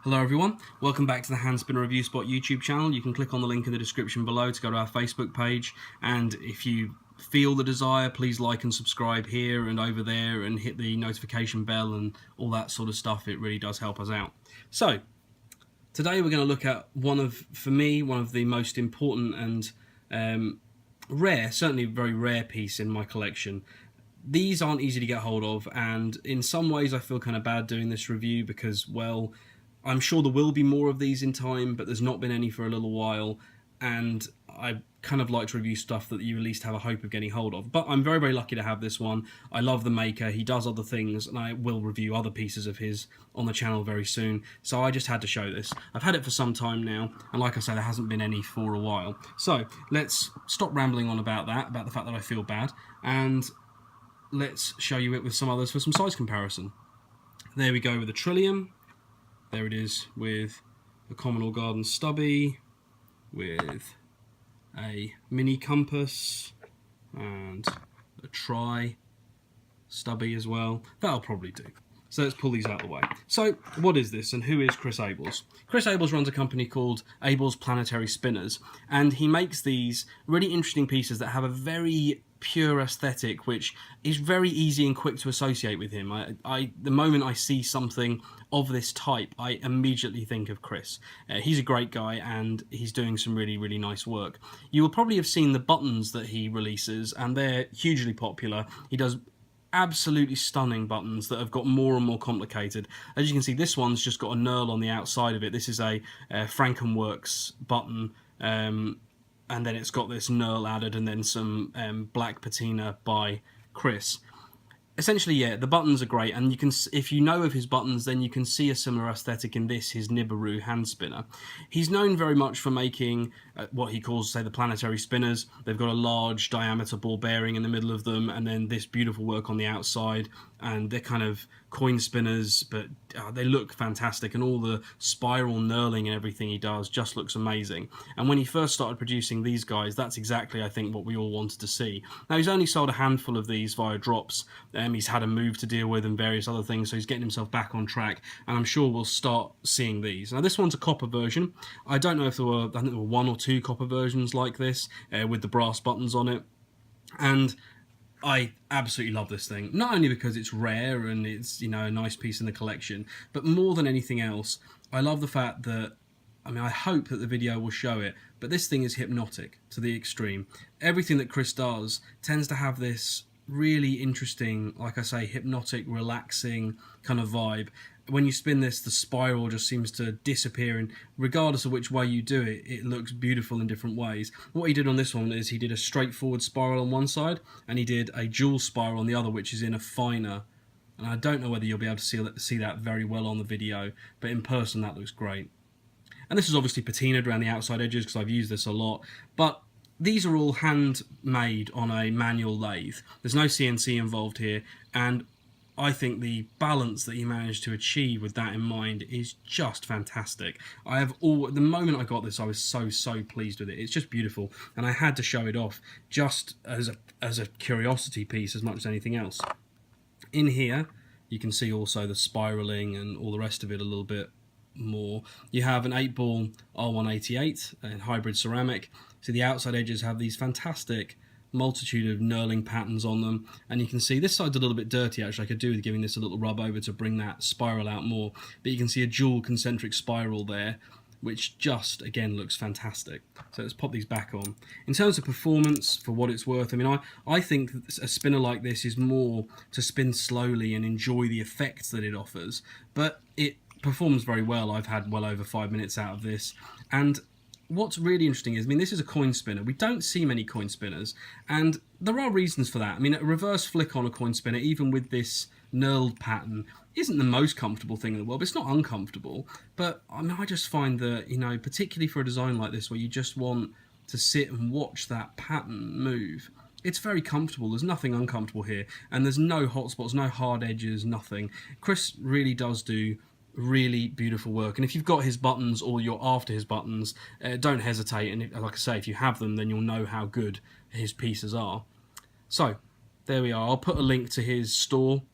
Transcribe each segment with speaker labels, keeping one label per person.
Speaker 1: Hello everyone, welcome back to the Hand Spinner Review Spot YouTube channel. You can click on the link in the description below to go to our Facebook page, and if you feel the desire, please like and subscribe here and over there and hit the notification bell and all that sort of stuff. It really does help us out. So today we're going to look at for me, one of the most important and rare, certainly a very rare piece in my collection. These aren't easy to get hold of, and in some ways I feel kind of bad doing this review because, well, I'm sure there will be more of these in time, but there's not been any for a little while, and I kind of like to review stuff that you at least have a hope of getting hold of. But I'm very, very lucky to have this one. I love the maker, he does other things, and I will review other pieces of his on the channel very soon, so I just had to show this. I've had it for some time now, and like I said, there hasn't been any for a while. So let's stop rambling on about that, about the fact that I feel bad, and let's show you it with some others for some size comparison. There we go with the Trillium. There it is with the Common Garden Stubby, with a mini compass and a Tri Stubby as well. That'll probably do. So let's pull these out of the way. So what is this and who is Chris Abels? Chris Abels runs a company called Abels Planetary Spinners, and he makes these really interesting pieces that have a very pure aesthetic, which is very easy and quick to associate with him. The moment I see something of this type, I immediately think of Chris. He's a great guy, and he's doing some really, really nice work. You will probably have seen the buttons that he releases, and they're hugely popular. He does absolutely stunning buttons that have got more and more complicated. As you can see, this one's just got a knurl on the outside of it. This is a Frankenworks button, and then it's got this knurl added, and then some black patina by Chris. Essentially, yeah, the buttons are great, and you can, if you know of his buttons, then you can see a similar aesthetic in this, his Nibiru hand spinner. He's known very much for making what he calls, say, the planetary spinners. They've got a large diameter ball bearing in the middle of them, and then this beautiful work on the outside, and they're kind of coin spinners, but they look fantastic, and all the spiral knurling and everything he does just looks amazing. And when he first started producing these guys, that's exactly, I think, what we all wanted to see. Now, he's only sold a handful of these via drops. He's had a move to deal with and various other things, so he's getting himself back on track, and I'm sure we'll start seeing these. Now, this one's a copper version. I don't know if there were, I think there were 1 or 2 copper versions like this with the brass buttons on it, and I absolutely love this thing, not only because it's rare and it's, you know, a nice piece in the collection, but more than anything else, I love the fact that, I mean, I hope that the video will show it, but this thing is hypnotic to the extreme. Everything that Chris does tends to have this really interesting, like I say, hypnotic, relaxing kind of vibe. When you spin this, the spiral just seems to disappear, and regardless of which way you do it, it looks beautiful in different ways. What he did on this one is he did a straightforward spiral on one side, and he did a dual spiral on the other, which is in a finer. And I don't know whether you'll be able to see that very well on the video, but in person that looks great. And this is obviously patinaed around the outside edges because I've used this a lot, but these are all handmade on a manual lathe. There's no CNC involved here, and I think the balance that he managed to achieve with that in mind is just fantastic. The moment I got this, I was so pleased with it. It's just beautiful, and I had to show it off just as a curiosity piece as much as anything else. In here, you can see also the spiraling and all the rest of it a little bit more. You have an 8-ball R188 and hybrid ceramic, so the outside edges have these fantastic multitude of knurling patterns on them, and you can see this side's a little bit dirty actually. I could do with giving this a little rub over to bring that spiral out more, but you can see a dual concentric spiral there, which just again looks fantastic. So let's pop these back on. In terms of performance, for what it's worth, I mean, I think a spinner like this is more to spin slowly and enjoy the effects that it offers, but it performs very well. I've had well over 5 minutes out of this, and what's really interesting is, I mean, this is a coin spinner. We don't see many coin spinners, and there are reasons for that. I mean, a reverse flick on a coin spinner, even with this knurled pattern, isn't the most comfortable thing in the world, but it's not uncomfortable. But I mean, I just find that, you know, particularly for a design like this where you just want to sit and watch that pattern move, it's very comfortable. There's nothing uncomfortable here, and there's no hot spots, no hard edges, nothing. Chris really does do really beautiful work, and if you've got his buttons or you're after his buttons, don't hesitate, and like I say, if you have them, then you'll know how good his pieces are. So there we are. I'll put a link to his store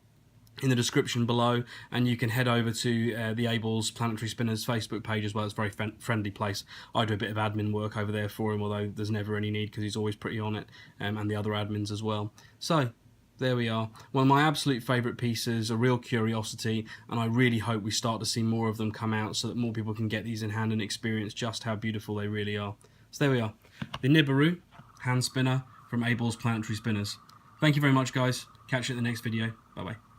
Speaker 1: in the description below, and you can head over to the Abel's Planetary Spinners Facebook page as well. It's a very friendly place. I do a bit of admin work over there for him, although there's never any need because he's always pretty on it, and the other admins as well. So there we are. One of my absolute favourite pieces, a real curiosity, and I really hope we start to see more of them come out so that more people can get these in hand and experience just how beautiful they really are. So there we are. The Nibiru hand spinner from Abel's Planetary Spinners. Thank you very much, guys. Catch you in the next video. Bye-bye.